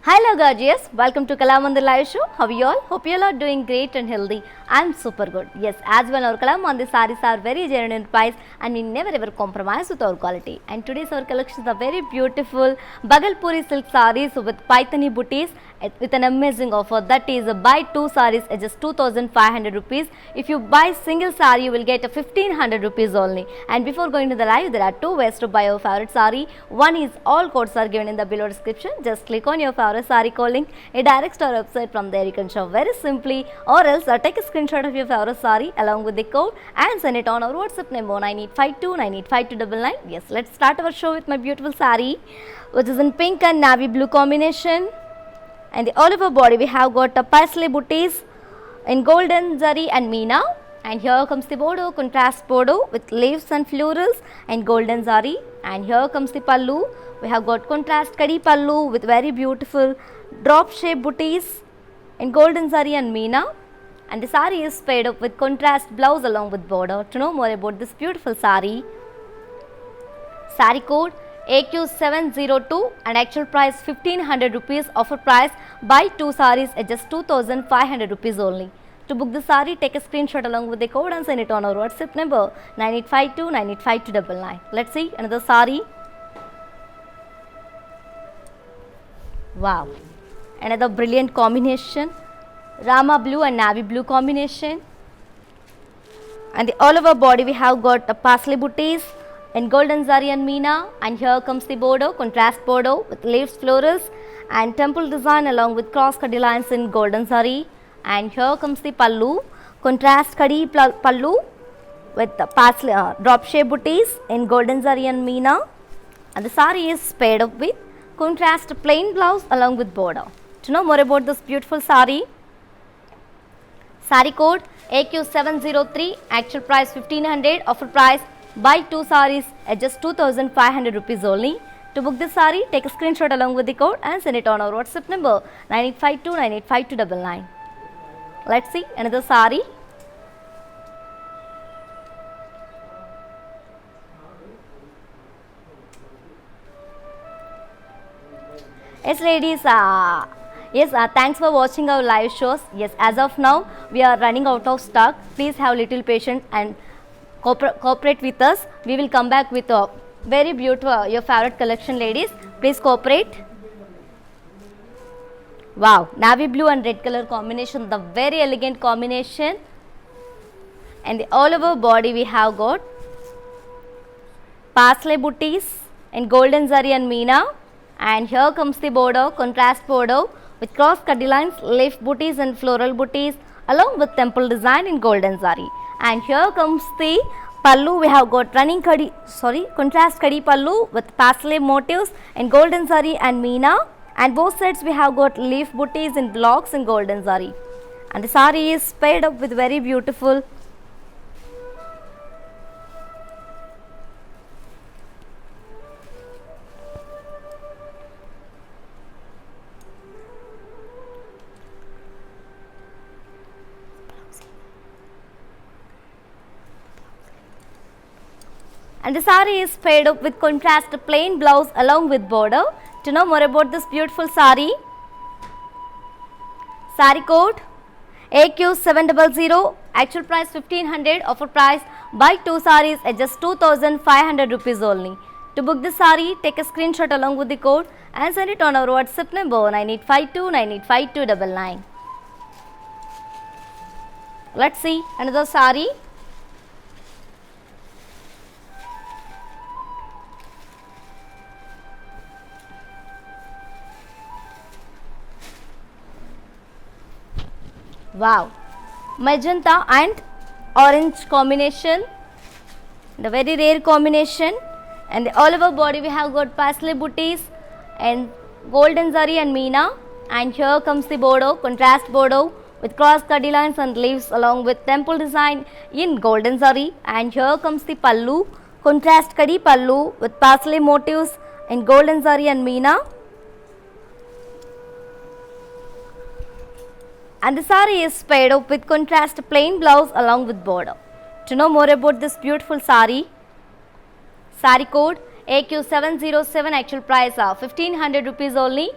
Hello gorgeous, welcome to Kalamandir live show. How are you all? Hope you all are doing great and healthy. I'm super good. Yes, as well our Kalamandir sarees are very genuine price and we never ever compromise with our quality. And today's our collections are very beautiful Bagalpuri silk sarees with Paithani booties with an amazing offer. That is buy two sarees at just 2,500 rupees. If you buy single saree, you will get a 1,500 rupees only. And before going to the live, there are two ways to buy your favorite saree. One is all codes are given in the below description. Just click on your favorite saree code link. It directs to our website. From there you can shop very simply, or else take a screenshot of your favorite saree along with the code and send it on our WhatsApp number 9852985299. Yes, let's start our show with my beautiful saree, which is in pink and navy blue combination. And the all over body we have got a paisley booties in golden zari and meena. And here comes the border, contrast border with leaves and florals and golden zari. And here comes the pallu. We have got contrast kadi pallu with very beautiful drop shape booties in golden zari and meena. And the sari is paired up with contrast blouse along with border. To know more about this beautiful sari, sari code AQ702 and actual price 1,500 rupees. Offer price buy two sarees at just 2,500 rupees only. To book the saree, take a screenshot along with the code and send it on our WhatsApp number 9852985299. Let's see another saree. Wow, another brilliant combination, Rama blue and navy blue combination. And the all over body we have got a paisley booties in golden zari and meena. And here comes the border, contrast border with leaves, florals and temple design along with cross kadi lines in golden zari. And here comes the pallu, contrast kadi pallu with the paisley drop shape booties in golden zari and meena. And the sari is paired up with contrast plain blouse along with border. To know more about this beautiful sari, sari code AQ703, actual price 1,500, offer price buy two sarees at just 2,500 rupees only. To book this saree, take a screenshot along with the code and send it on our WhatsApp number 9852985299. Let's see another saree. Yes ladies, thanks for watching our live shows. Yes, as of now we are running out of stock. Please have little patience and cooperate with us. We will come back with a very beautiful your favorite collection ladies. Please cooperate. Wow, navy blue and red color combination, the very elegant combination. And the all over body we have got paisley booties in golden zari and meena. And here comes the border, contrast border with cross kadi lines, leaf booties and floral booties along with temple design in golden zari. And here comes the pallu. We have got contrast kadi pallu with paisley motifs in golden zari and meena. And both sides we have got leaf booties in blocks in golden zari. And the sari is paired up with very beautiful and the sari is paired up with contrast plain blouse along with border. To know more about this beautiful sari, sari code AQ700, actual price 1,500, offer price buy two sarees at just 2,500 rupees only. To book this sari, take a screenshot along with the code and send it on our WhatsApp number 9852985299. Let's see another sari. Wow, magenta and orange combination, the very rare combination. And the all over body we have got paisley booties and golden zari and meena. And here comes the border, contrast border with cross kadi lines and leaves along with temple design in golden zari. And here comes the pallu, contrast kadi pallu with paisley motifs in golden zari and meena. And the sari is paired up with contrast plain blouse along with border. To know more about this beautiful sari, sari code AQ707, actual price 1,500 rupees only.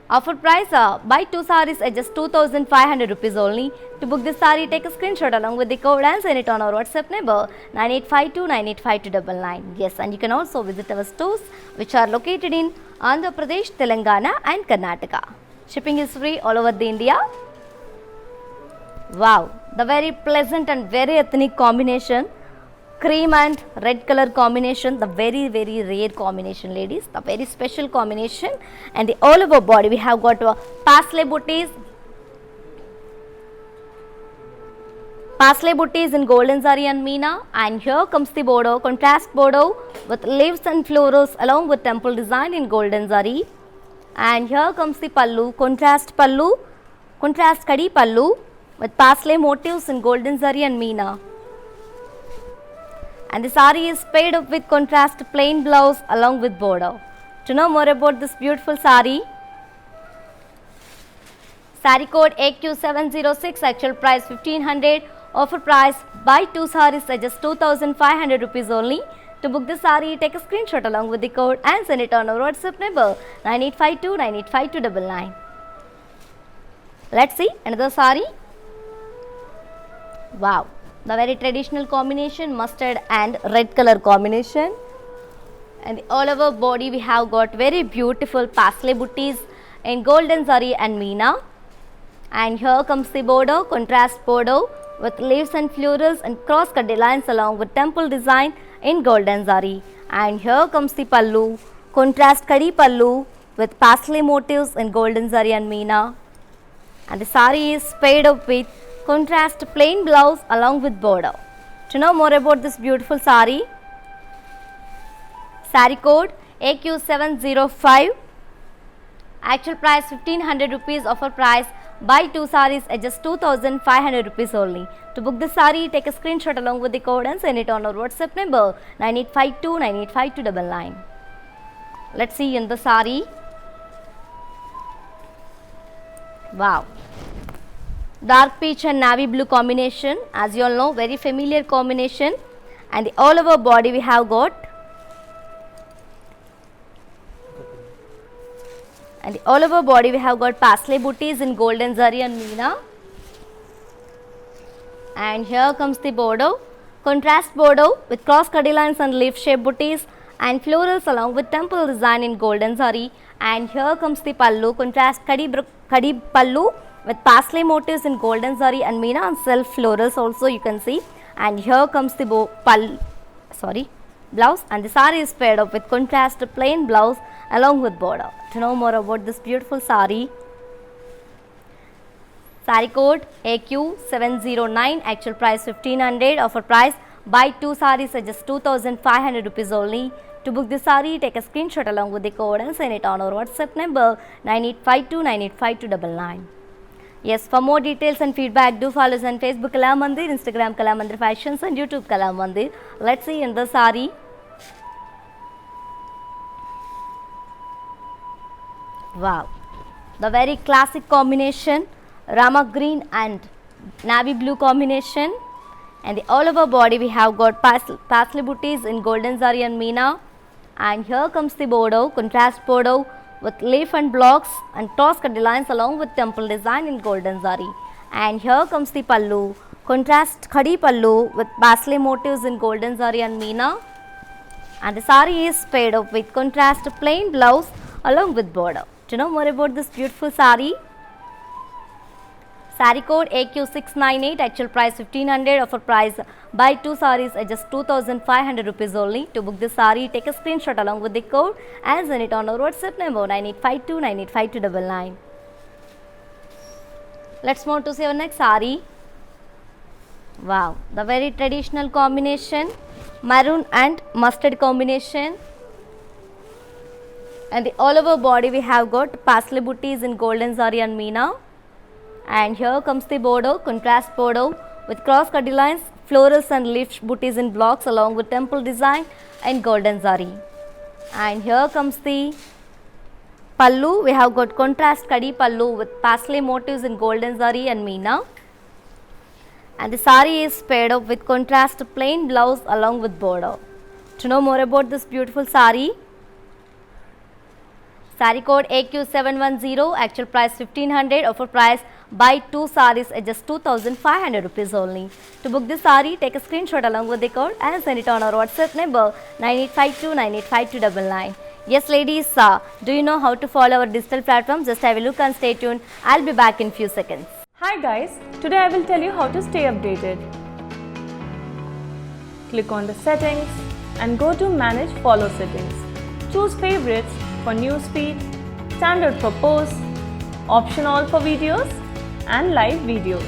Offer price buy 2 sarees at just 2500 rupees only. To book this saree, take a screenshot along with the code and send it on our WhatsApp number 9852985299. Yes, and you can also visit our stores which are located in Andhra Pradesh, Telangana and Karnataka. Shipping is free all over the India. Wow, the very pleasant and very ethnic combination. Cream and red color combination, the very rare combination, ladies, the very special combination. And the all over body we have got parsley booties in golden zari and meena, and here comes the border, contrast border with leaves and florals along with temple design in golden zari. And here comes the pallu, contrast kadi pallu with parsley motifs in golden zari and meena. And the saree is paired up with contrast plain blouse along with border. To know more about this beautiful saree, saree code AQ706, actual price 1500, offer price buy 2 sarees at just 2500 rupees only. To book the saree, take a screenshot along with the code and send it on our WhatsApp number 9852985299. Let's see another saree. Wow, the very traditional combination, mustard and red color combination. And all over body we have got very beautiful parsley booties in golden zari and meena. And here comes the border, contrast border with leaves and florals and cross cut lines along with temple design in golden zari. And here comes the pallu, contrast kadi pallu with parsley motifs in golden zari and meena. And the saree is paired up with contrast plain blouse along with border. To know more about this beautiful saree, saree code AQ705, actual price 1500 rupees, offer price buy 2 sarees at just 2500 rupees only. To book this saree, take a screenshot along with the code and send it on our WhatsApp number 9852985299. Let's see in the saree. Wow, dark peach and navy blue combination, as you all know, very familiar combination. And the all over body we have got, parsley booties in golden zari and meena. And here comes the border, contrast border with cross cut lines and leaf shape booties and florals along with temple design in golden zari. And here comes the pallu, contrast kadi pallu with parsley motifs in golden zari and meena and self florals also you can see. And here comes the blouse, and the saree is paired up with contrast plain blouse along with border. To know more about this beautiful saree, saree code AQ709, actual price 1500, offer price buy 2 sarees at just 2500 rupees only. To book this saree, take a screenshot along with the code and send it on our WhatsApp number 9852985299. Yes, for more details and feedback, do follow us on Facebook Kala Mandir, Instagram Kala Mandir Fashions and YouTube Kala Mandir. Let's see in the saree. Wow, the very classic combination, Rama green and navy blue combination. And the all over body we have got parsley booties in golden zari and meena. And here comes the border, contrast border with leaf and blocks and cross cut lines along with temple design in golden zari. And here comes the pallu, contrast khadi pallu with parsley motifs in golden zari and meena. And the saree is paired up with contrast plain blouse along with border. To know more about this beautiful saree, saree code AQ698, actual price 1500, offer price buy 2 sarees at just 2500 rupees only. To book this saree, take a screenshot along with the code and send it on our WhatsApp number 9852985299. Let's move to see our next saree. Wow, the very traditional combination, maroon and mustard combination. And the all over body we have got parsley booties in golden zari and meena. And here comes the border, contrast border with cross cut lines, florals and leaf booties in blocks along with temple design and golden zari. And here comes the pallu, we have got contrast kadi pallu with parsley motifs in golden zari and meena. And the saree is paired up with contrast plain blouse along with border. To know more about this beautiful saree, Saree code AQ710, actual price 1500, offer price buy 2 sarees at just 2500 rupees only. To book this saree, take a screenshot along with the code and send it on our WhatsApp number 9852985299. Yes ladies, do you know how to follow our digital platform? Just have a look and stay tuned. I'll be back in few seconds. Hi guys, today I will tell you how to stay updated. Click on the settings and go to manage follow settings. Choose favorites for newsfeed, standard for posts, option all for videos and live videos.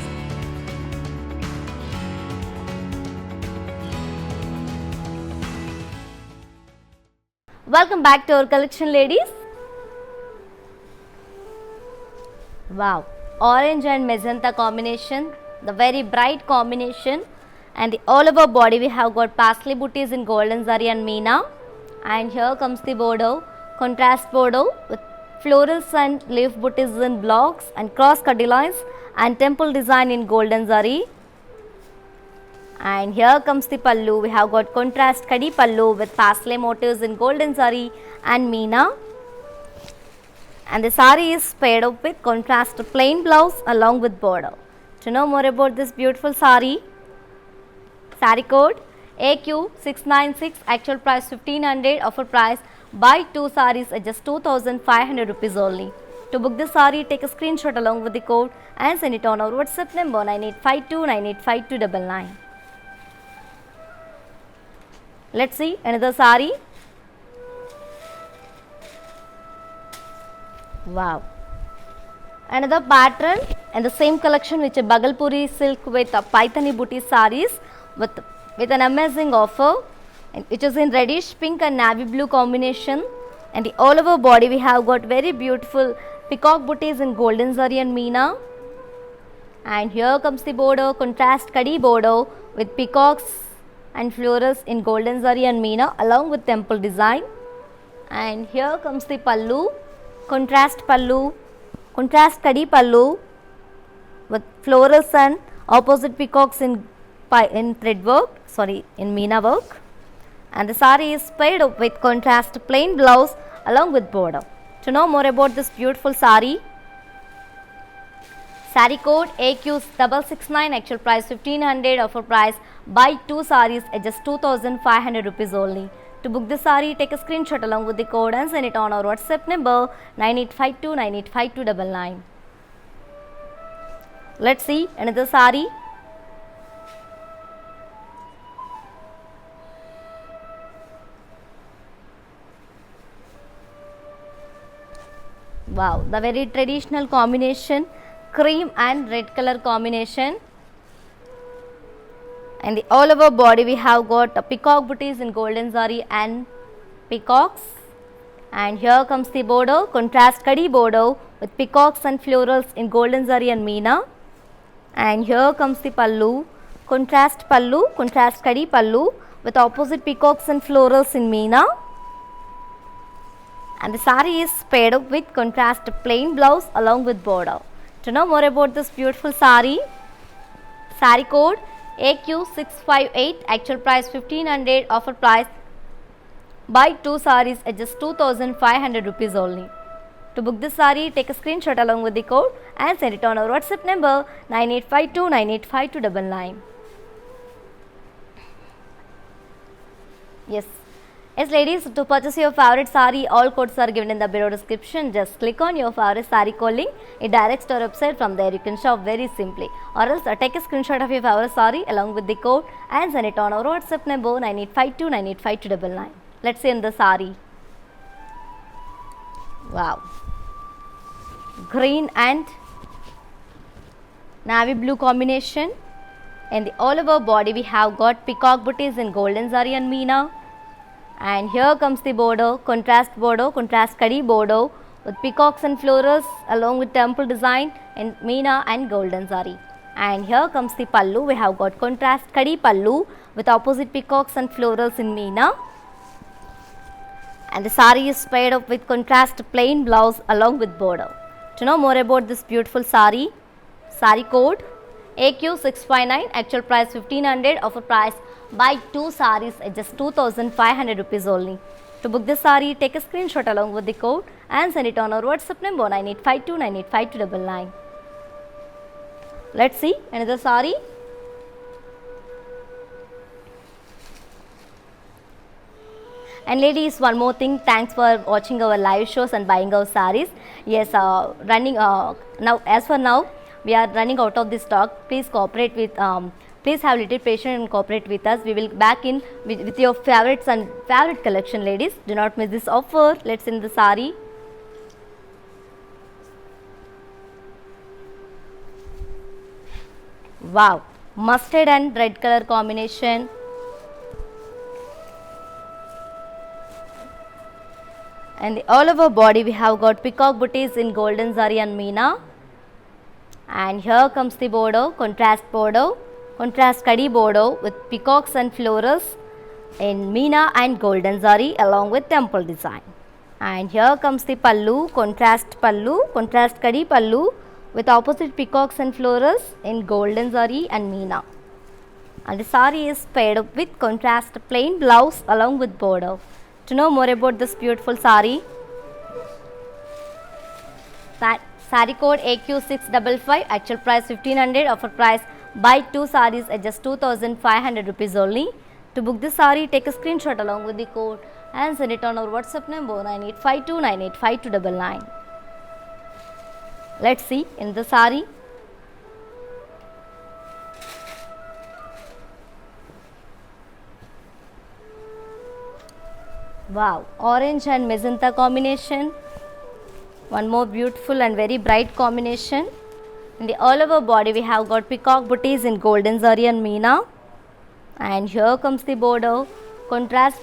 Welcome back to our collection ladies. Wow, orange and magenta combination, the very bright combination, and the all over body we have got parsley booties in golden zari and meena, and here comes the bordeaux, contrast bordeaux with florals and leaf booties in blocks and cross cutty lines and temple design in golden zari. And here comes the pallu, we have got contrast kadi pallu with parsley motifs in golden zari and meena. And the saree is paired up with contrast plain blouse along with border. To know more about this beautiful saree, saree code AQ696, actual price 1500, offer price buy 2 sarees at just 2500 rupees only. To book this saree, take a screenshot along with the code and send it on our WhatsApp number 9852985299. Let's see another saree. Wow, another pattern and the same collection which a Bagalpuri silk with a Paithani booty sarees with an amazing offer, which is in reddish pink and navy blue combination, and the all over body we have got very beautiful peacock booties in golden zari and meena. And here comes the border, contrast kadi border with peacocks and florals in golden zari and meena along with temple design. And here comes the pallu, contrast kadi pallu with florals and opposite peacocks in thread work, in meena work. And the saree is paired up with contrast plain blouse along with border. To know more about this beautiful saree, saree code AQ669, actual price 1500, offer price buy 2 sarees at just 2500 rupees only. To book this saree, take a screenshot along with the code and send it on our WhatsApp number 9852985299. Let's see another saree. Wow, the very traditional combination, cream and red color combination, and the all over body we have got peacock booties in golden zari and peacocks. And here comes the border, contrast kadi border with peacocks and florals in golden zari and meena. And here comes the pallu, contrast kadi pallu with opposite peacocks and florals in meena. And the saree is paired up with contrast plain blouse along with border. To know more about this beautiful saree, saree code AQ658, actual price 1500, offer price buy 2 sarees at just 2500 rupees only. To book this saree, take a screenshot along with the code and send it on our WhatsApp number 9852985299. Yes ladies, to purchase your favorite saree, all codes are given in the below description. Just click on your favorite saree code link, it directs to our website. From there you can shop very simply, or else take a screenshot of your favorite saree along with the code and send it on our WhatsApp number 9852985299. Let's see in the saree. Wow, green and navy blue combination, and the all over body we have got peacock booties in golden zari and meena. And here comes the border, contrast kadi border with peacocks and florals along with temple design in meena and golden zari. And here comes the pallu, we have got contrast kadi pallu with opposite peacocks and florals in meena. And the saree is paired up with contrast plain blouse along with border. To know more about this beautiful saree, saree code AQ659, actual price 1500, offer price buy 2 sarees at just 2500 rupees only. To book this saree, take a screenshot along with the code and send it on our WhatsApp number 9852985299. Let's see another saree. And ladies, one more thing, thanks for watching our live shows and buying our sarees. Yes, now as for now, we are running out of this stock. Please cooperate with, please have little patience and cooperate with us. We will back in with your favorites and favorite collection, ladies. Do not miss this offer. Let's see the saree. Wow, mustard and red color combination. And all over body we have got peacock booties in golden zari and meena. And here comes the border, contrast kadi border with peacocks and florals in meena and golden zari along with temple design. And here comes the pallu, contrast kadi pallu with opposite peacocks and florals in golden zari and meena. And the saree is paired up with contrast plain blouse along with border. To know more about this beautiful saree, saree code AQ655, actual price 1500, offer price buy 2 sarees at just 2500 rupees only. To book this saree, take a screenshot along with the code and send it on our WhatsApp number 9852985299. Let's see in the saree. Wow, orange and magenta combination. One more beautiful and very bright combination. In the all over body we have got peacock booties in golden zari and meena. And here comes the border, contrast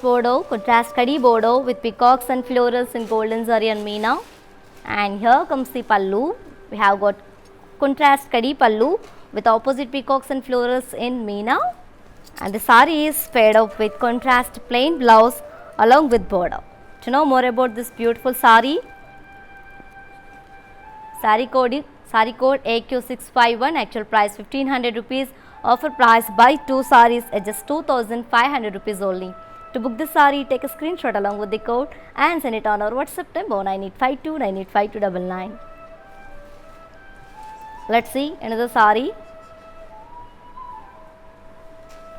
kadi border with peacocks and florals in golden zari and meena. And here comes the pallu. We have got contrast kadi pallu with opposite peacocks and florals in meena. And the saree is paired up with contrast plain blouse along with border. To know more about this beautiful saree, saree code AQ651, actual price 1500 rupees, offer price buy 2 sarees at just 2500 rupees only. To book this saree, take a screenshot along with the code and send it on our WhatsApp number 9852985299. Let's see another saree.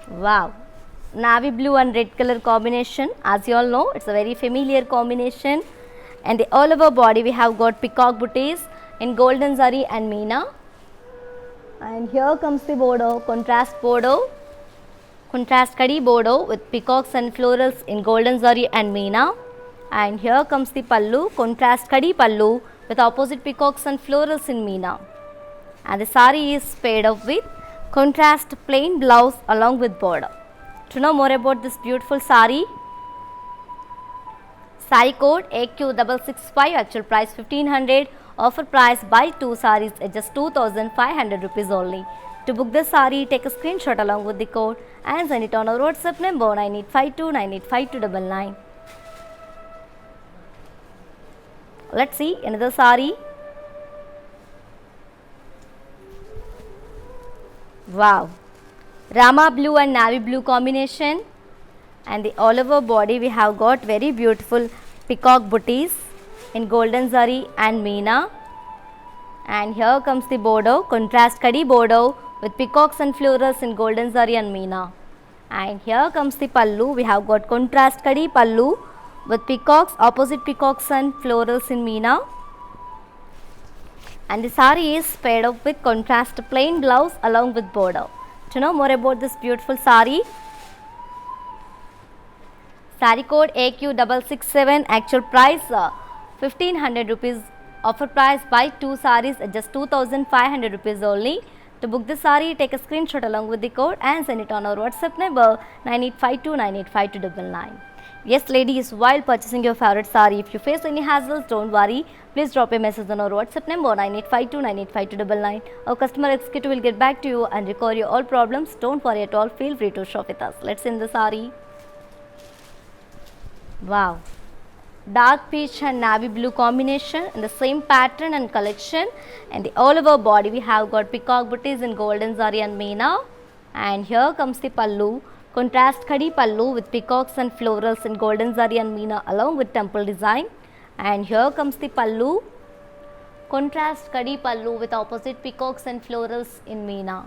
Wow, navy blue and red color combination. As you all know, it's a very familiar combination. And the all over body we have got peacock booties in golden zari and meena. And here comes the border, contrast kadi border with peacocks and florals in golden zari and meena. And here comes the pallu, contrast kadi pallu with opposite peacocks and florals in meena. And the saree is paired up with contrast plain blouse along with border. To know more about this beautiful saree, saree code AQ665, actual price 1500, offer price buy 2 sarees at just 2500 rupees only. To book this saree, take a screenshot along with the code and send it on our WhatsApp number 9852985299. Let's see another saree. Wow, Rama blue and navy blue combination. And the all over body we have got very beautiful peacock booties in golden zari and meena. And here comes the border, contrast kadi border with peacocks and florals in golden zari and meena. And here comes the pallu. We have got contrast kadi pallu with peacocks, opposite peacocks and florals in meena. And the saree is paired up with contrast plain blouse along with border. To know more about this beautiful saree, saree code AQ667, actual price 1500 rupees, offer price buy 2 sarees at just 2500 rupees only. To book this saree, take a screenshot along with the code and send it on our WhatsApp number 9852985299. Yes ladies, while purchasing your favorite saree, if you face any hassles, don't worry. Please drop a message on our WhatsApp number 9852985299. Our customer executive will get back to you and record your all problems. Don't worry at all. Feel free to shop with us. Let's in the saree. Wow, dark peach and navy blue combination in the same pattern and collection. And the all over body we have got peacock booties in golden zari and meena. And here comes the pallu, contrast khadi pallu with peacocks and florals in golden zari and meena along with temple design. And here comes the pallu, contrast khadi pallu with opposite peacocks and florals in meena.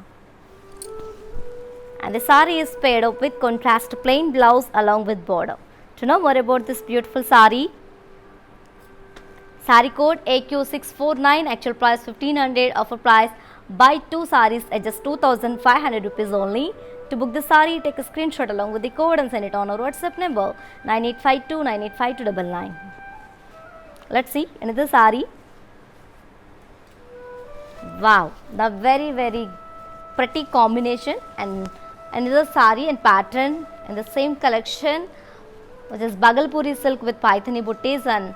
And the sari is paired up with contrast plain blouse along with border. To know more about this beautiful sari, sari code AQ649, actual price 1500, offer price buy 2 saris at just 2500 rupees only. To book the sari, take a screenshot along with the code and send it on our WhatsApp number 9852985299. Let's see another sari. Wow, the very pretty combination, and another sari and pattern in the same collection, which is Bagalpuri silk with Paithani buttis and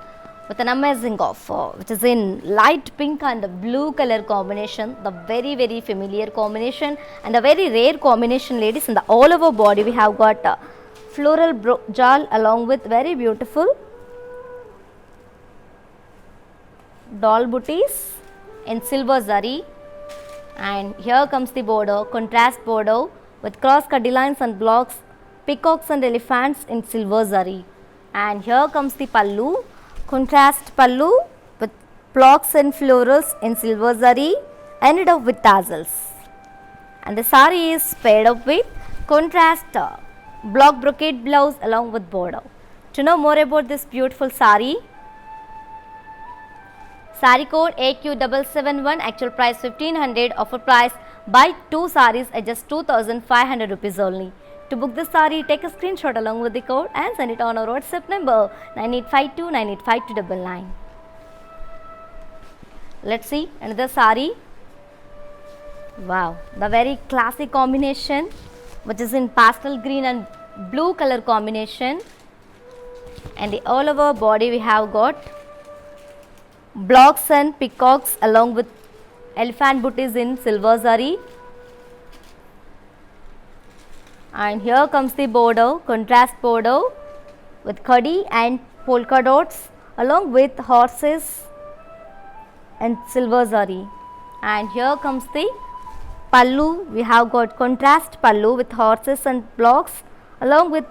with an amazing offer, which is in light pink and blue color combination, the very familiar combination and a very rare combination, ladies. In the all over body we have got floral jal along with very beautiful doll buttis in silver zari. And here comes the border, contrast border with cross cutty lines and blocks, peacocks and elephants in silver zari. And here comes the pallu, contrast pallu with blocks and florals in silver zari, ended up with tassels. And the sari is paired up with contrast block brocade blouse along with border. To know more about this beautiful sari, sari code AQ771, actual price 1500, offer price buy 2 saris at just 2500 rupees only. To book this sari, take a screenshot along with the code and send it on our WhatsApp number 9852985299. Let's see another sari. Wow, the very classic combination, which is in pastel green and blue color combination. And the all over body we have got blocks and peacocks along with elephant buttis in silver zari. And here comes the border, contrast border with khadi and polka dots along with horses and silver zari. And here comes the pallu, we have got contrast pallu with horses and blocks along with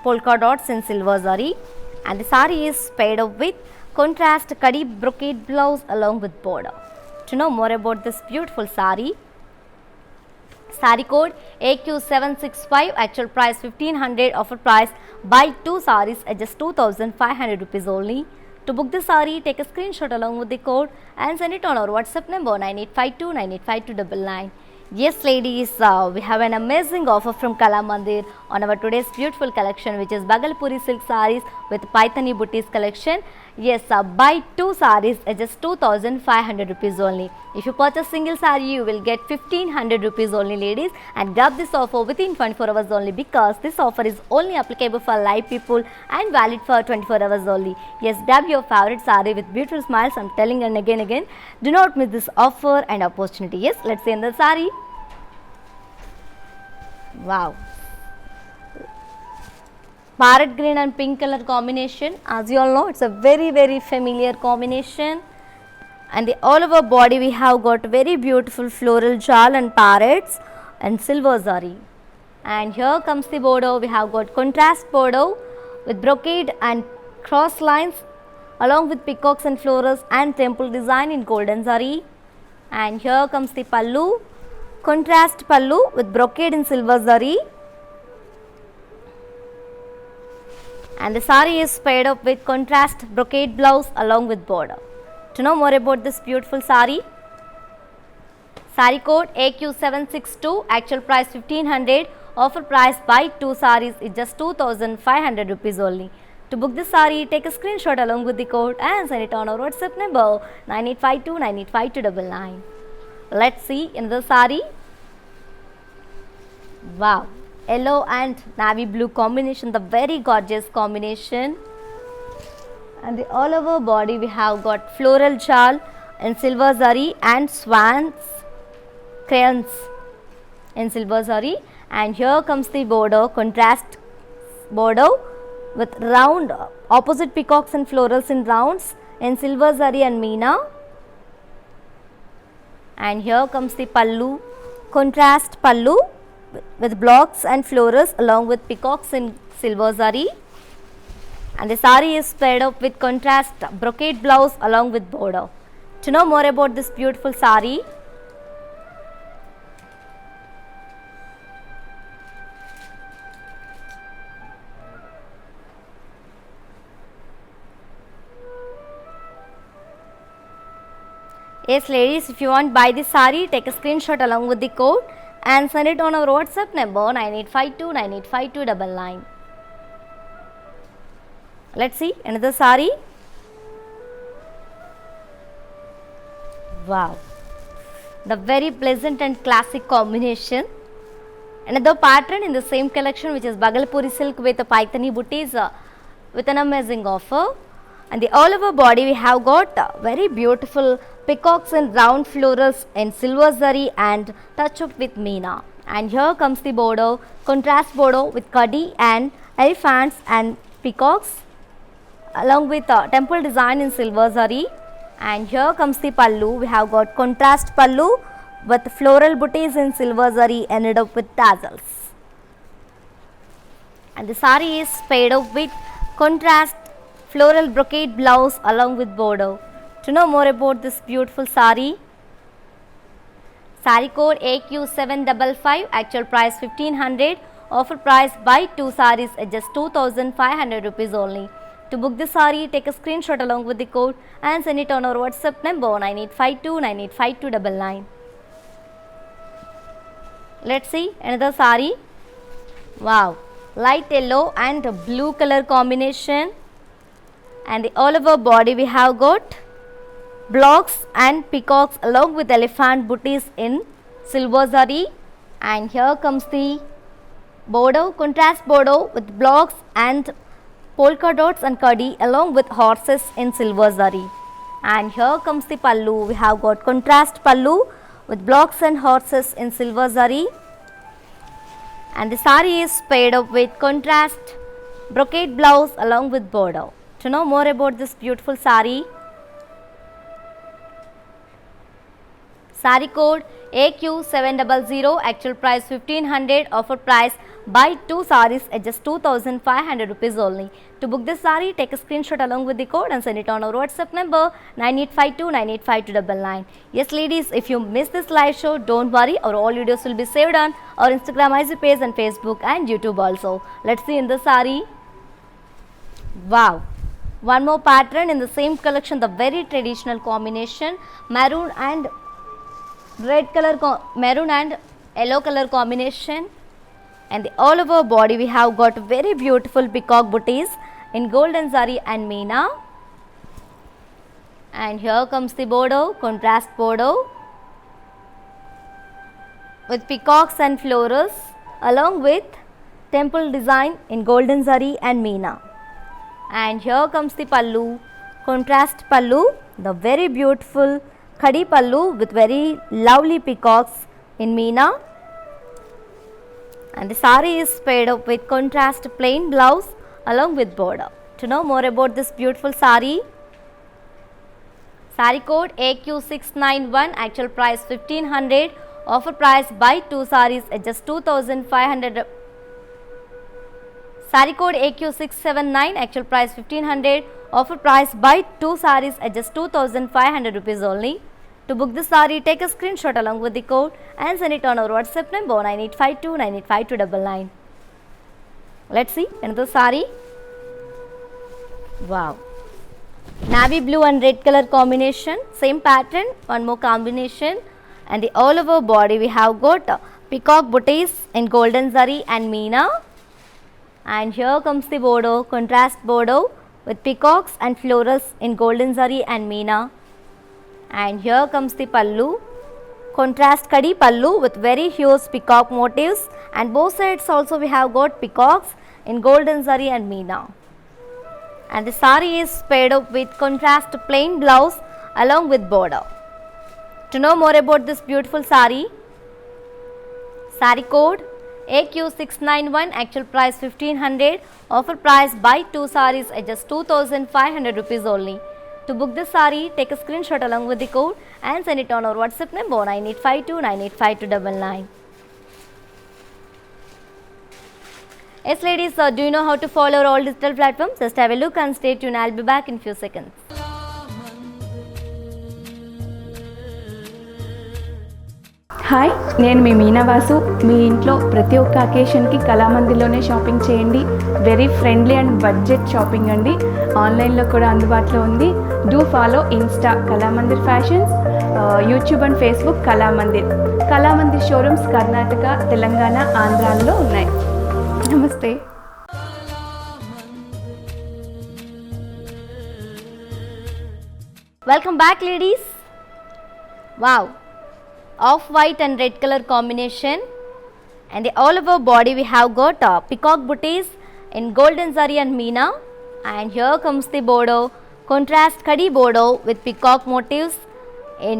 polka dots in silver zari. And the sari is paired up with contrast khadi brocade blouse along with border. To know more about this beautiful sari, sari code AQ765, actual price 1500, offer price buy 2 saris at just 2500 rupees only. To book this sari, take a screenshot along with the code and send it on our WhatsApp number 9852985299. Yes, ladies, we have an amazing offer from Kalamandir on our today's beautiful collection, which is Bagalpuri silk saris with Paithani buttis collection. Yes, buy 2 saris at just 2500 rupees only. If you purchase single sari, you will get 1500 rupees only, ladies, and grab this offer within 24 hours only, because this offer is only applicable for live people and valid for 24 hours only. Yes, grab your favorite sari with beautiful smiles. I'm telling and again, do not miss this offer and opportunity. Yes, let's see in the sari. Wow, parrot green and pink color combination. As you all know, it's a very familiar combination. And the all over body we have got very beautiful floral jal and parrots and silver zari. And here comes the border, we have got contrast border with brocade and cross lines along with peacocks and florals and temple design in golden zari. And here comes the pallu, contrast pallu with brocade in silver zari. And the sari is paired up with contrast brocade blouse along with border. To know more about this beautiful sari, sari code AQ762, actual price 1500, offer price buy 2 saris is just 2500 rupees only. To book this sari, take a screenshot along with the code and send it on our WhatsApp number 9852985299. Let's see another sari. Wow, yellow and navy blue combination, the very gorgeous combination. And the all over body we have got floral jal in silver zari and swans crayons in silver zari. And here comes the border, contrast border with round opposite peacocks and florals in rounds in silver zari and meena. And here comes the pallu, contrast pallu with blocks and florals along with peacocks in silver zari. And the sari is paired up with contrast brocade blouse along with border. To know more about this beautiful sari, yes ladies, if you want buy this sari, take a screenshot along with the code and send it on our WhatsApp number 9852985299. Let's see another sari. Wow, the very pleasant and classic combination. Another pattern in the same collection, which is Bhagalpuri silk with a Paithani booties with an amazing offer. And the all over body we have got very beautiful peacocks and round florals in silver zari and touch up with meena. And here comes the border, contrast border with kadi and elephants and peacocks along with temple design in silver zari. And here comes the pallu, we have got contrast pallu with floral booties in silver zari ended up with tassels. And the sari is paired up with contrast floral brocade blouse along with border. To know more about this beautiful sari, sari code AQ755, actual price 1500, offer price buy 2 saris at just 2500 rupees only. To book this sari, take a screenshot along with the code and send it on our WhatsApp number 9852985299. Let's see another sari. Wow, light yellow and blue color combination, and the all over body we have got blocks and peacocks along with elephant booties in silver zari. And here comes the border, contrast border with blocks and polka dots and kadi along with horses in silver zari. And here comes the pallu, we have got contrast pallu with blocks and horses in silver zari. And the sari is paired up with contrast brocade blouse along with border. To know more about this beautiful sari, sari code AQ700, actual price 1500, offer price buy 2 saris at just 2500 rupees only. To book this sari, take a screenshot along with the code and send it on our WhatsApp number 9852985299. Yes ladies, if you miss this live show, don't worry, our all videos will be saved on our Instagram IG page and Facebook and YouTube also. Let's see in the sari. Wow, one more pattern in the same collection, the very traditional combination, maroon and red color, maroon and yellow color combination. And the all over body we have got very beautiful peacock booties in golden zari and meena. And here comes the border, contrast border with peacocks and florals along with temple design in golden zari and meena. And here comes the pallu, contrast pallu, the very beautiful khadi pallu with very lovely peacocks in meena. And the sari is paired up with contrast plain blouse along with border. To know more about this beautiful sari, sari code AQ691, actual price 1500, offer price buy 2 saris at just 2500. Sari code AQ679, actual price 1500, offer price buy 2 saris at just 2500 rupees only. To book this sari, take a screenshot along with the code and send it on our WhatsApp number 9852985299. Let's see another sari. Wow, navy blue and red color combination, same pattern, one more combination. And the all over body we have got peacock booties in golden zari and meena. And here comes the border, contrast border with peacocks and florals in golden zari and meena. And here comes the pallu, contrast kadi pallu with very huge peacock motifs, and both sides also we have got peacocks in golden zari and meena. And the sari is paired up with contrast plain blouse along with border. To know more about this beautiful sari, sari code AQ691, actual price 1500, offer price buy 2 saris at just 2500 rupees only. To book this sari, take a screenshot along with the code and send it on our WhatsApp number 9852985299. Yes, ladies, do you know how to follow all digital platforms? Just have a look and stay tuned. I'll be back in few seconds. Hi, నేను మీ మీనావాసు. మీ ఇంట్లో ప్రతి ఒక్క అకేషన్కి కళామందిర్లోనే shopping చేయండి. Very friendly and budget shopping అండి. ఆన్లైన్లో కూడా అందుబాటులో ఉంది. Do follow Insta Kalamandir fashions, YouTube and Facebook Kalamandir. Kalamandir showrooms Karnataka, Telangana, ఆంధ్రాలో ఉన్నాయి. నమస్తే. Welcome back, ladies. Wow, off-white and red color combination, and all over body we have got peacock booties in golden zari and meena, and here comes the border, contrast kadi border with peacock motifs in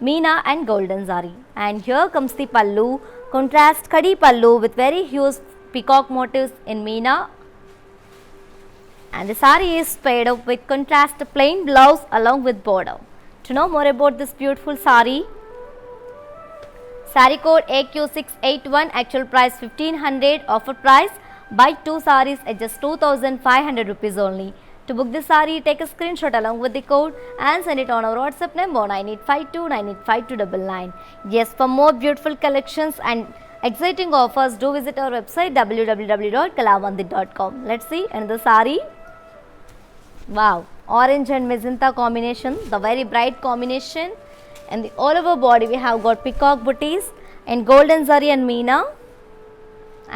meena and golden zari, and here comes the pallu, contrast kadi pallu with very huge peacock motifs in meena, and the sari is paired up with contrast plain blouse along with border. To know more about this beautiful sari, sari code AQ681, actual price 1500, offer price buy 2 saris at just 2500 rupees only. To book this sari, take a screenshot along with the code and send it on our WhatsApp number 9852985299. Yes, for more beautiful collections and exciting offers, do visit our website www.kalamandir.com. Let's see another sari. Wow, orange and magenta combination, the very bright combination, and the all over body we have got peacock booties in golden zari and meena,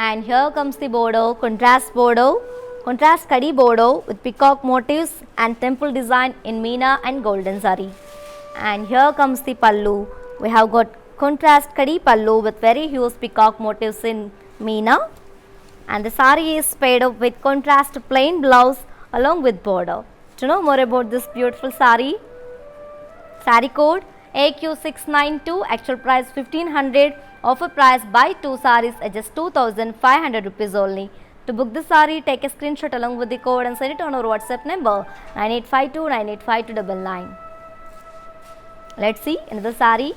and here comes the border, contrast kadi border with peacock motifs and temple design in meena and golden zari, and here comes the pallu. We have got contrast kadi pallu with very huge peacock motifs in meena, and the sari is paired up with contrast plain blouse along with border. To know more about this beautiful sari, sari code AQ692, actual price 1500, offer price buy 2 saris at just 2500 rupees only. To book this sari, take a screenshot along with the code and send it on our WhatsApp number 9852985299. Let's see another sari.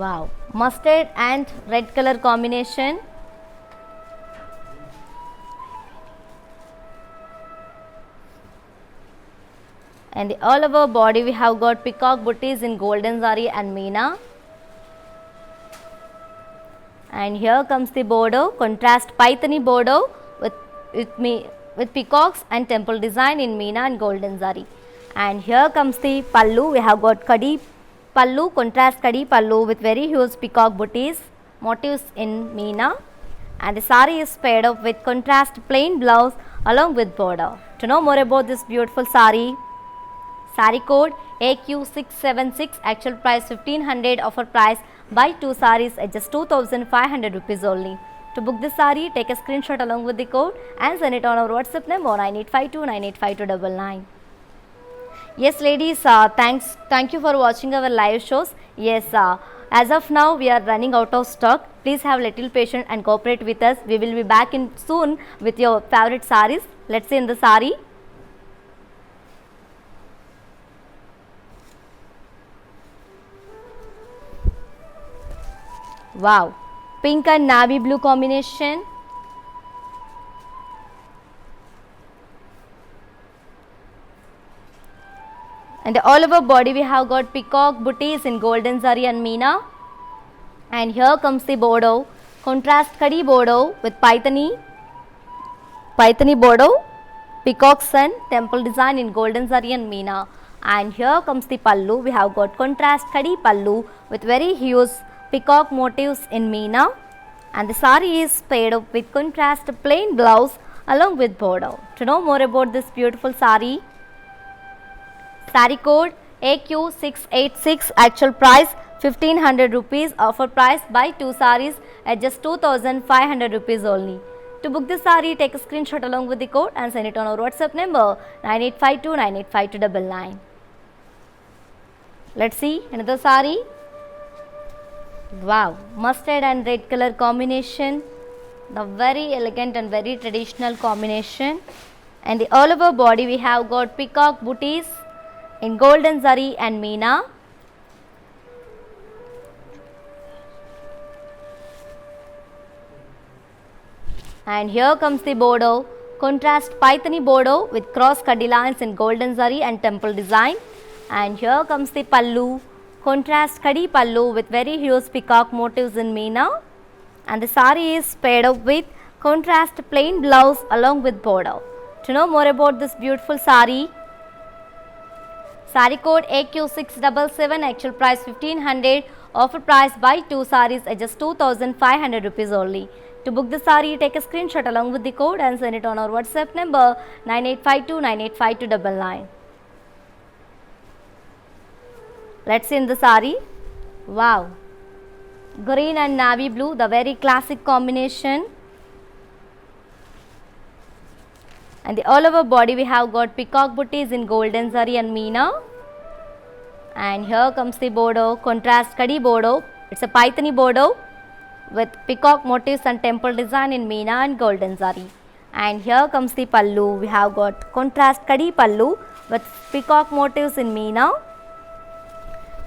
Wow, mustard and red color combination, and the all over body we have got peacock booties in golden zari and meena, and here comes the border, contrast paithani border with peacocks and temple design in meena and golden zari, and here comes the pallu. We have got kadi pallu, contrast kadi pallu with very huge peacock booties motifs in meena, and the sari is paired up with contrast plain blouse along with border. To know more about this beautiful sari, sari code AQ676, actual price 1500, offer price buy 2 saris at just 2500 rupees only. To book this sari, take a screenshot along with the code and send it on our WhatsApp number 9852985299. Yes, ladies, thank you for watching our live shows. Yes, as of now we are running out of stock. Please have little patience and cooperate with us. We will be back in soon with your favorite saris. Let's see in the sari. Wow, pink and navy blue combination, and all over body we have got peacock booties in golden zari and meena, and here comes the border, contrast kadi border with paithani border, peacocks and temple design in golden zari and meena, and here comes the pallu. We have got contrast kadi pallu with very huge peacock motifs in meena, and the sari is paired up with contrast plain blouse along with border. To know more about this beautiful sari, sari code AQ686, actual price 1500 rupees, offer price buy 2 saris at just 2500 rupees only. To book this sari, take a screenshot along with the code and send it on our WhatsApp number 9852985299. Let's see another sari. Wow, mustard and red color combination, the very elegant and very traditional combination, and the all over body we have got peacock booties in golden zari and meena, And here comes the border, contrast Paithani border with cross kaddi lines in golden zari and temple design. And here comes the pallu, contrast kadi pallu with very huge peacock motifs in meena. And the sari is paired up with contrast plain blouse along with border. To know more about this beautiful sari, sari code AQ677, actual price 1500, offer price buy 2 saris at just 2500 rupees only. To book the sari, take a screenshot along with the code and send it on our WhatsApp number 9852985299. Let's see in the sari. Wow, green and navy blue, the very classic combination. And the all over body we have got peacock booties in golden zari and meena. And here comes the border, contrast kadi border. It's a Paithani border with peacock motifs and temple design in meena and golden zari. And here comes the pallu, we have got contrast kadi pallu with peacock motifs in meena.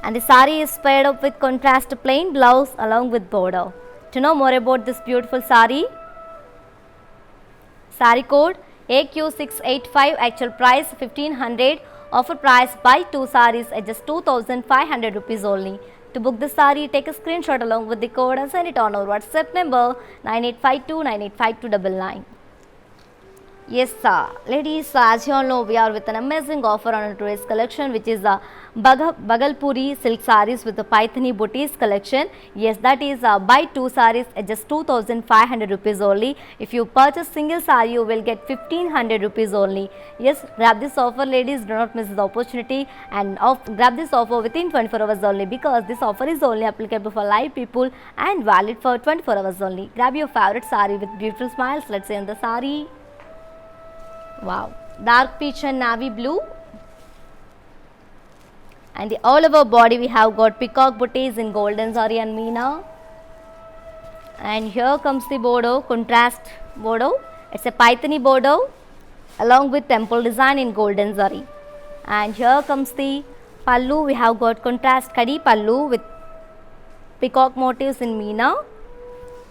And the sari is paired up with contrast plain blouse along with border. To know more about this beautiful sari, sari code AQ685, actual price 1500, offer price buy 2 saris at just 2500 rupees only. To book the sari, take a screenshot along with the code and send it on our WhatsApp number 9852985299. Yes sir, ladies, as you all know, we are with an amazing offer on today's collection, which is a Bagalpuri silk saris with the Paithani booties collection. Yes, that is buy 2 saris at just 2500 rupees only. If you purchase single sari, you will get 1500 rupees only. Yes, grab this offer ladies, do not miss the opportunity, and grab this offer within 24 hours only, because this offer is only applicable for live people and valid for 24 hours only. Grab your favorite sari with beautiful smiles. Let's see in the sari. Wow, dark peach and navy blue. And the all over body we have got peacock booties in golden zari and meena. And here comes the border, contrast border. It's a Paithani border along with temple design in golden zari. And here comes the pallu, we have got contrast kadi pallu with peacock motifs in meena.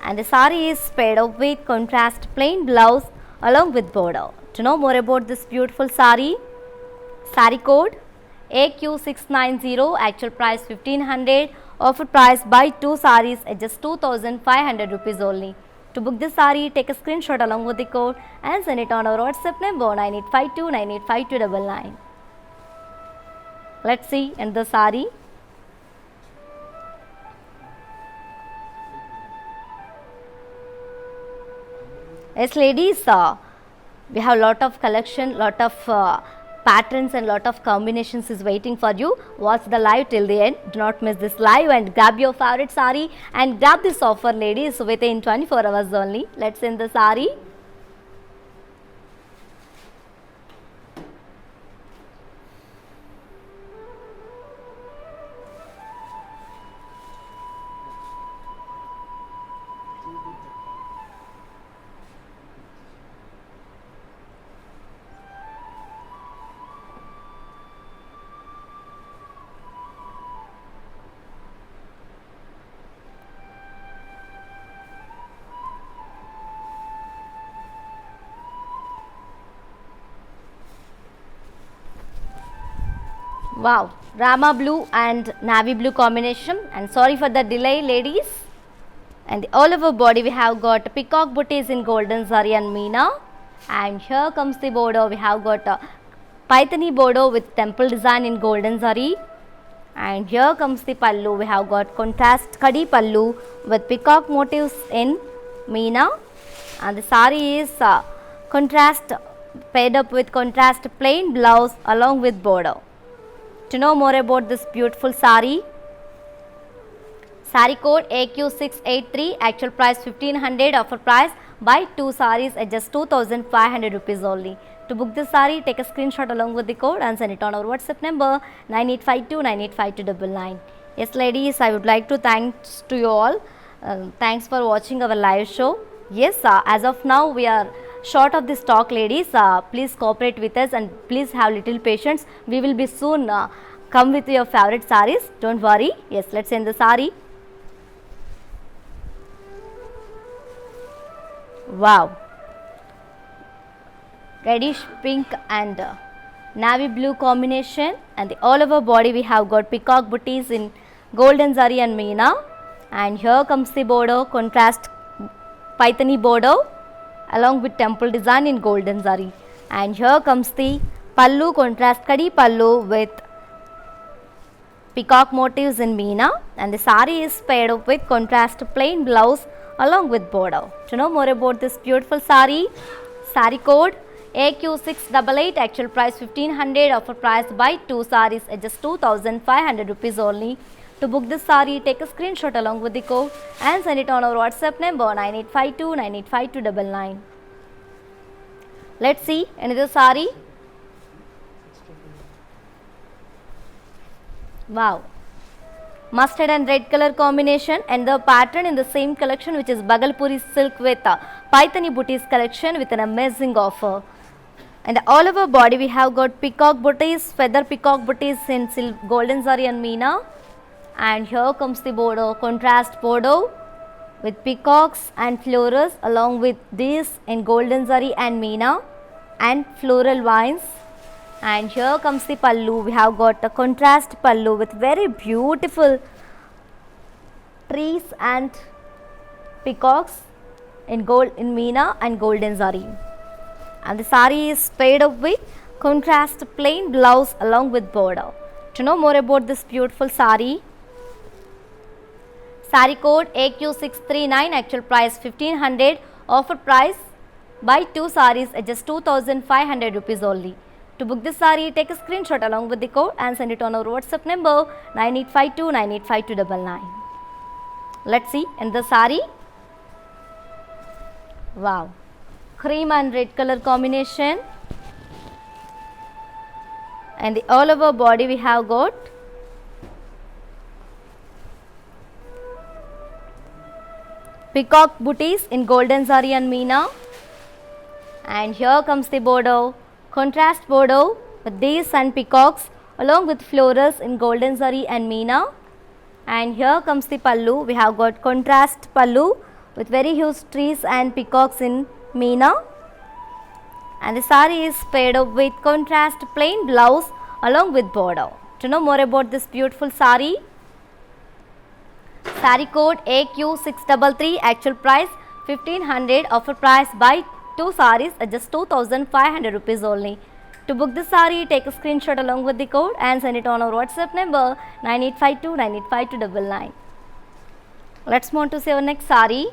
And the sari is paired up with contrast plain blouse along with border. To know more about this beautiful sari, sari code AQ690, actual price 1500, offer price buy 2 saris at just 2500 rupees only. To book this sari, take a screenshot along with the code and send it on our WhatsApp number 9852985299. Let's see in the sari. Yes ladies, we have lot of collection, lot of patterns and lot of combinations is waiting for you. Watch the live till the end. Do not miss this live and grab your favorite sari and grab this offer ladies within 24 hours only. Let's see in the sari. Wow, Rama blue and navy blue combination, and sorry for the delay ladies. And the all over body we have got peacock booties in golden zari and meena. And here comes the border, we have got a Paithani border with temple design in golden zari. And here comes the pallu, we have got contrast kadi pallu with peacock motifs in meena. And the sari is contrast paired up with contrast plain blouse along with border. To know more about this beautiful sari, sari code AQ683, actual price 1500, offer price buy 2 saris at just 2500 rupees only. To book this sari, take a screenshot along with the code and send it on our WhatsApp number 9852985299. Yes ladies, I would like to thanks to you all. Thanks for watching our live show. Yes, as of now we are short of the stock ladies. Please cooperate with us and please have little patience. We will be soon come with your favorite saris. Don't worry. Yes, let's end the sari. Wow. Reddish pink and navy blue combination, and the all over body we have got peacock booties in golden zari and meena, and here comes the border contrast paithani border along with temple design in golden zari, and here comes the pallu contrast kadi pallu with peacock motifs in meena, and the sari is paired up with contrast plain blouse along with border. To know more about this beautiful sari, sari code AQ688, actual price 1500, offer price buy 2 saris at just 2500 rupees only. To book this sari, take a screenshot along with the code and send it on our WhatsApp number 9852985299. Let's see another sari. Wow. Mustard and red color combination, and the pattern in the same collection, which is Bagalpuri silk with Paithani booties collection with an amazing offer. And all over body we have got peacock booties, feather peacock booties in golden zari and meena, and here comes the border contrast border with peacocks and florals along with this in golden zari and meena and floral vines. And here comes the pallu. We have got a contrast pallu with very beautiful trees and peacocks in gold in meena and golden zari. And the sari is paired up with contrast plain blouse along with border. To know more about this beautiful sari, sari code AQ639, actual price 1500, offer price buy 2 saris at just 2500 rupees only. To book this sari, take a screenshot along with the code and send it on our WhatsApp number 9852985299. Let's see in the sari. Wow. Cream and red color combination, and the all over body we have got peacock booties in golden zari and meena, and here comes the border contrast border with these and peacocks along with florals in golden zari and meena, and here comes the pallu. We have got contrast pallu with very huge trees and peacocks in meena, and the sari is paired up with contrast plain blouse along with border. To know more about this beautiful sari, sari code AQ633, actual price 1500, offer price buy 2 saris at just 2500 rupees only. To book this sari, take a screenshot along with the code and send it on our WhatsApp number 9852985299. Let's move on to see our next sari.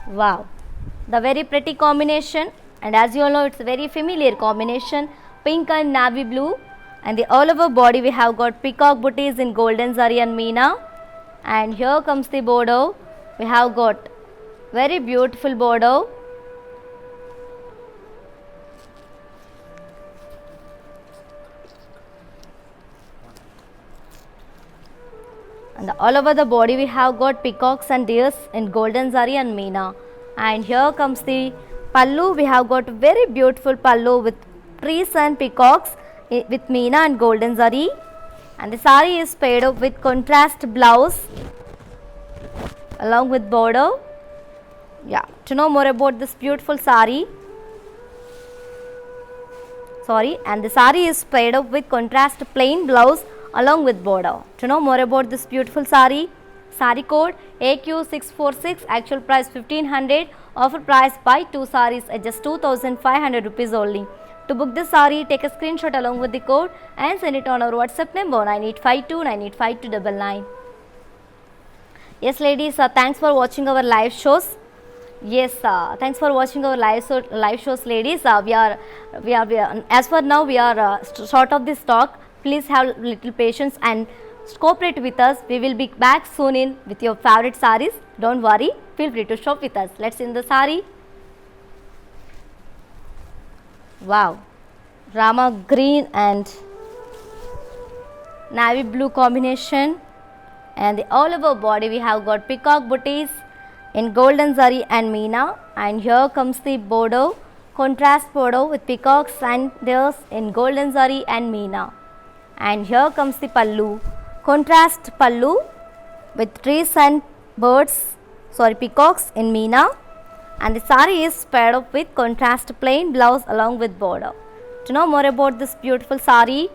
Wow, the very pretty combination, and as you all know, it's a very familiar combination, pink and navy blue, and the all over body we have got peacock booties in golden zari and meena, and here comes the border. We have got very beautiful border, and all over the body we have got peacocks and deers in golden zari and meena, and here comes the pallu. We have got very beautiful pallu with trees and peacocks with meena and golden zari, and the sari is paired up with contrast blouse along with border. Yeah, to know more about this beautiful sari, and the sari is paired up with contrast plain blouse along with border. To know more about this beautiful sari, sari code AQ646, actual price 1500, offer price buy 2 saris at just 2500 rupees only. To book this sari, take a screenshot along with the code and send it on our WhatsApp number 9852985299. Yes ladies, thanks for watching our live shows. Yes, thanks for watching our live shows ladies. We are as for now we are short of this stock. Please have little patience and cooperate with us. We will be back soon in with your favorite saris. Don't worry, feel free to shop with us. Let's see in the sari. Wow, Rama green and navy blue combination, and the all over body we have got peacock booties in golden zari and meena, and here comes the border contrast border with peacocks and deers in golden zari and meena, and here comes the pallu contrast pallu with trees and peacocks in Meena, and the saree is paired up with contrast plain blouse along with border. To know more about this beautiful saree,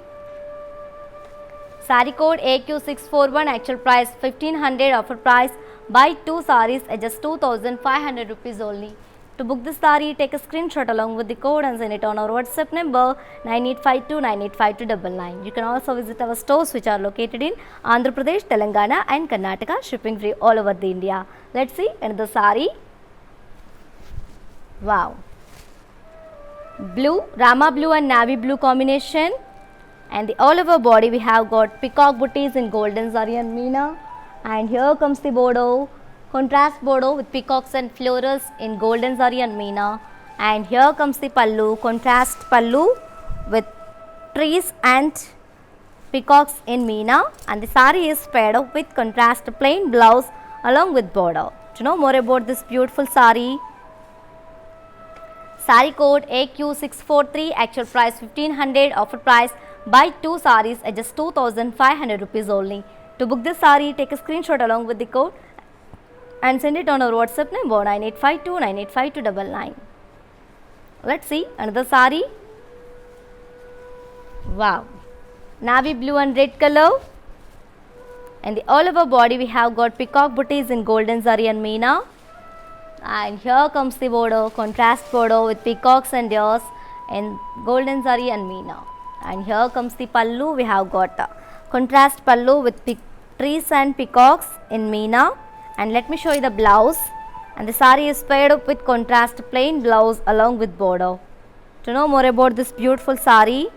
saree code AQ641, actual price 1500, offer price buy 2 sarees at just 2500 rupees only. To book this saree, take a screenshot along with the code and send it on our WhatsApp number 9852985299. You can also visit our stores which are located in Andhra Pradesh, Telangana and Karnataka, shipping free all over the India. Let's see another saree. Wow. Blue, Rama blue and navy blue combination, and the all over body we have got peacock booties in golden zari and meena, and here comes the border, contrast border with peacocks and florals in golden zari and meena, and here comes the pallu, contrast pallu with trees and peacocks in meena, and the saree is paired up with contrast plain blouse along with border. To know more about this beautiful saree, saree code AQ643, actual price 1500, offer price buy 2 sarees at just 2500 rupees only. To book this saree, take a screenshot along with the code and send it on our WhatsApp number 9852985299. Let's see another saree. Wow, navy blue and red color, and the all over body we have got peacock booties in golden zari and meena, and here comes the border, contrast border with peacocks and deers in golden zari and meena, and here comes the pallu, we have got contrast pallu with trees and peacocks in meena, and let me show you the blouse, and the saree is paired up with contrast plain blouse along with border. To know more about this beautiful saree,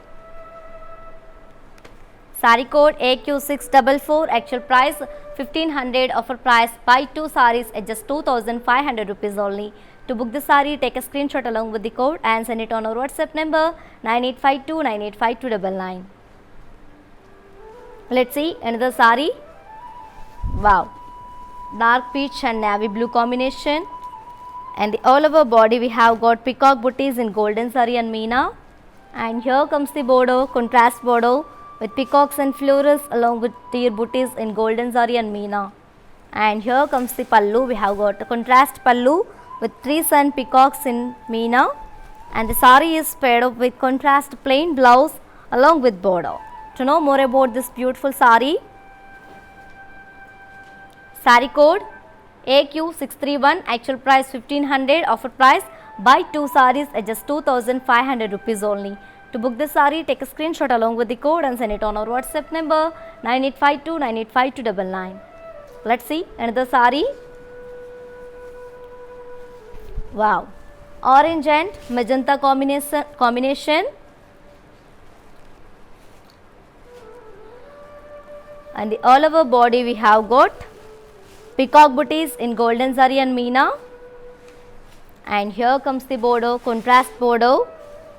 saree code AQ644, actual price 1500, offer price buy 2 sarees at just 2500 rupees only. To book the saree, take a screenshot along with the code and send it on our WhatsApp number 9852985299. Let's see another saree. Wow, dark peach and navy blue combination, and the all over body we have got peacock booties in golden zari and meena, and here comes the border, contrast border with peacocks and florals along with deer booties in golden zari and meena, and here comes the pallu, we have got a contrast pallu with trees and peacocks in meena, and the saree is paired up with contrast plain blouse along with border. To know more about this beautiful saree, saree code AQ631, actual price 1500, offer price buy 2 sarees at just 2500 rupees only. To book this saree, take a screenshot along with the code and send it on our WhatsApp number 9852985299. Let's see another saree. Wow, orange and magenta combination, and the all over body we have got peacock booties in golden zari and meena, and here comes the border, contrast border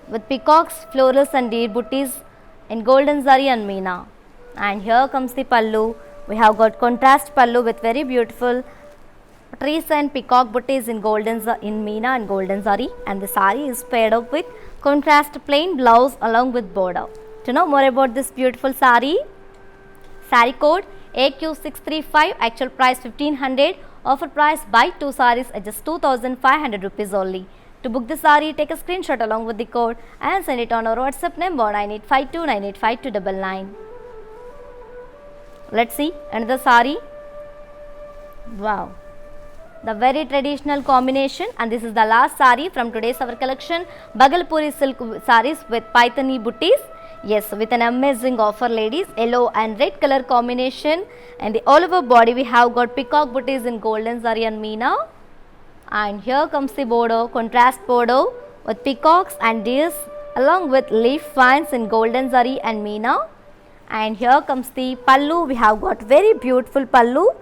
with peacocks, florals and deer booties in golden zari and meena, and here comes the pallu, we have got contrast pallu with very beautiful trees and peacock booties in meena and golden zari, and the saree is paired up with contrast plain blouse along with border. To know more about this beautiful saree, saree code AQ635, actual price 1500, offer price buy 2 sarees at just 2500 rupees only. To book the saree, take a screenshot along with the code and send it on our WhatsApp number 9852985299. Let's see another saree. Wow, the very traditional combination, and this is the last saree from today's our collection, Bhagalpuri silk sarees with Paithani booties. Yes, with an amazing offer ladies, yellow and red color combination, and the all over body we have got peacock booties in golden zari and meena, and here comes the border, contrast border with peacocks and deers along with leaf vines in golden zari and meena, and here comes the pallu, we have got very beautiful pallu,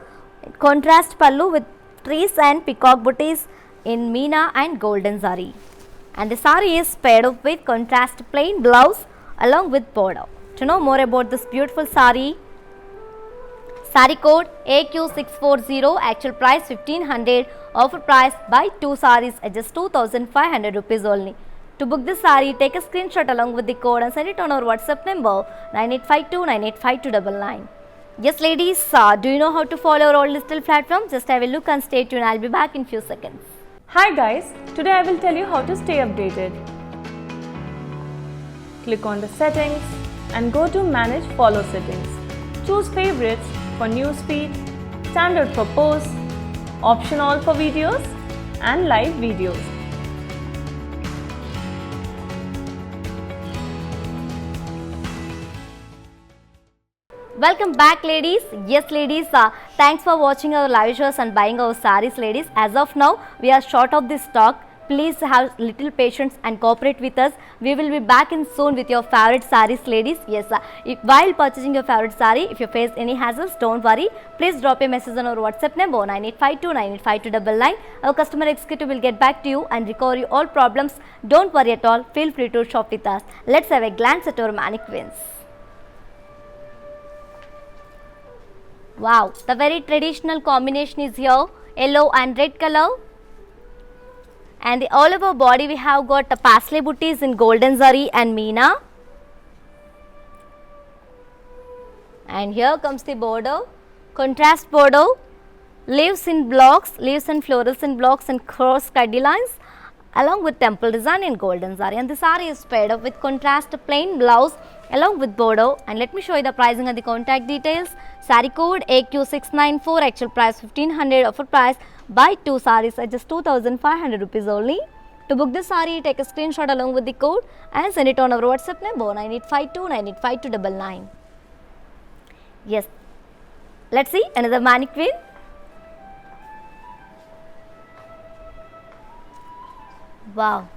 contrast pallu with trees and peacock booties in meena and golden zari, and the saree is paired up with contrast plain blouse along with border. To know more about this beautiful saree, saree code AQ640, actual price 1500, offer price buy 2 sarees at just 2500 rupees only. To book this saree, take a screenshot along with the code and send it on our WhatsApp number 9852985299. Yes, ladies, do you know how to follow our all digital platforms? Just have a look and stay tuned. I'll be back in few seconds. Hi guys, today I will tell you how to stay updated. Click on the settings and go to manage follow settings. Choose favorites for newsfeed, standard for posts, option all for videos and live videos. Welcome back, ladies. Yes, ladies, thanks for watching our live shows and buying our sarees, ladies. As of now, we are short of the stock. Please have little patience and cooperate with us. We will be back in soon with your favorite sarees, ladies. Yes, while purchasing your favorite saree, if you face any hassles, don't worry. Please drop a message on our WhatsApp number 9852985299. Our customer executive will get back to you and recover you all problems. Don't worry at all. Feel free to shop with us. Let's have a glance at our mannequins. Wow, the very traditional combination is here, yellow and red color. And the all over body we have got the paisley booties in golden zari and meena. And here comes the border, contrast border, leaves in blocks, leaves and florals in blocks and cross cuddy lines along with temple design in golden zari. And the saree is paired up with contrast plain blouse along with border. And let me show you the pricing and the contact details. Saree code AQ694, actual price 1500, offer price buy 2 sarees at just 2500 rupees only. To book this saree, take a screenshot along with the code and send it on our WhatsApp number 9852985299. Yes, let's see another mannequin. Wow,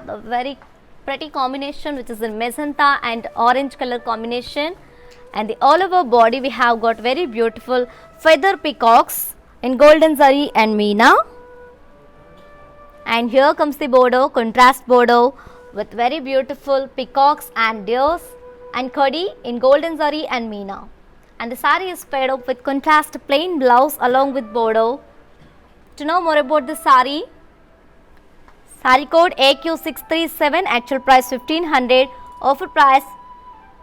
the very pretty combination which is in magenta and orange color combination. And the all over body we have got very beautiful feather peacocks in golden zari and meena. And here comes the border, contrast border with very beautiful peacocks and deers and khadi in golden zari and meena. And the saree is paired up with contrast plain blouse along with border. To know more about the saree, saree code AQ637, actual price 1500, offer price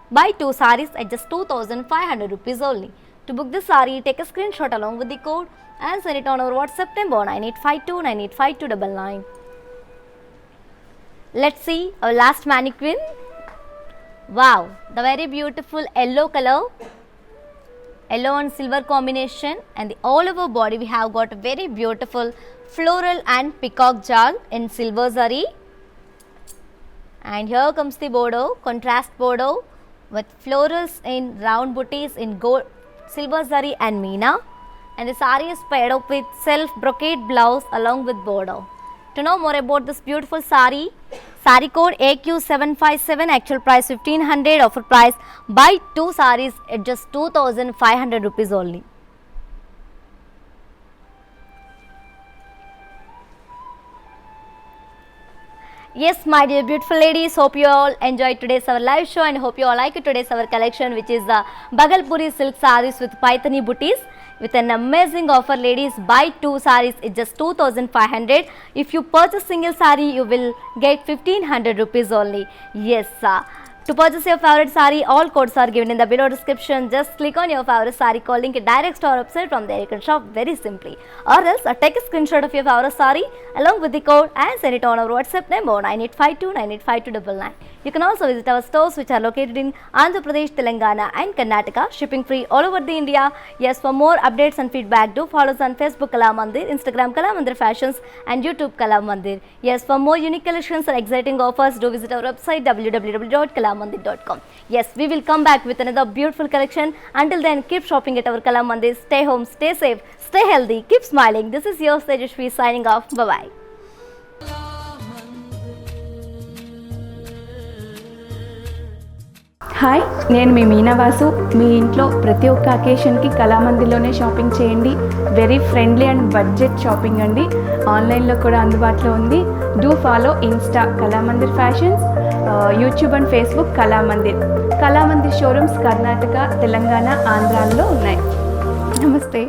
buy 2 sarees at just 2500 rupees only. To book this saree, take a screenshot along with the code and send it on our WhatsApp number 9852985299. Let's see our last mannequin. Wow, the very beautiful yellow color, yellow and silver combination, and the all over body we have got a very beautiful floral and peacock jal in silver zari. And here comes the border, contrast border with florals in round booties in gold, silver zari and meena. And the saree is paired up with self brocade blouse along with border. To know more about this beautiful saree, saree code AQ757, actual price 1500, offer price buy 2 sarees at just 2500 rupees only. Yes, my dear beautiful ladies, hope you all enjoyed today's our live show and hope you all like today's our collection, which is the Bhagalpuri silk sarees with Paithani booties with an amazing offer, ladies. Buy 2 sarees, it's just 2500. If you purchase single saree, you will get 1500 rupees only. Yes, to purchase your favorite saree, all codes are given in the below description. Just click on your favorite saree, call link direct to our website. From there you can shop very simply. Or else take a screenshot of your favorite saree along with the code and send it on our WhatsApp number 9852985299. You can also visit our stores which are located in Andhra Pradesh, Telangana and Karnataka. Shipping free all over the India. Yes, for more updates and feedback, do follow us on Facebook Kala Mandir, Instagram Kala Mandir Fashions and YouTube Kala Mandir. Yes, for more unique collections and exciting offers, do visit our website www.kalamandir.com. Yes, we will come back with another beautiful collection. Until then, keep shopping at our Kala Mandir. Stay home, stay safe, stay healthy, keep smiling. This is yours Tejashwi signing off. Bye-bye. Hi, నేను మీ మీనావాసు. మీ ఇంట్లో ప్రతి ఒక్క అకేషన్కి కళామందిర్లోనే shopping చేయండి. Very friendly and budget shopping అండి. ఆన్లైన్లో కూడా అందుబాటులో ఉంది. Do follow Insta Kalamandir fashions, YouTube and Facebook Kalamandir. Kalamandir showrooms Karnataka, Telangana, ఆంధ్రాలో ఉన్నాయి. నమస్తే.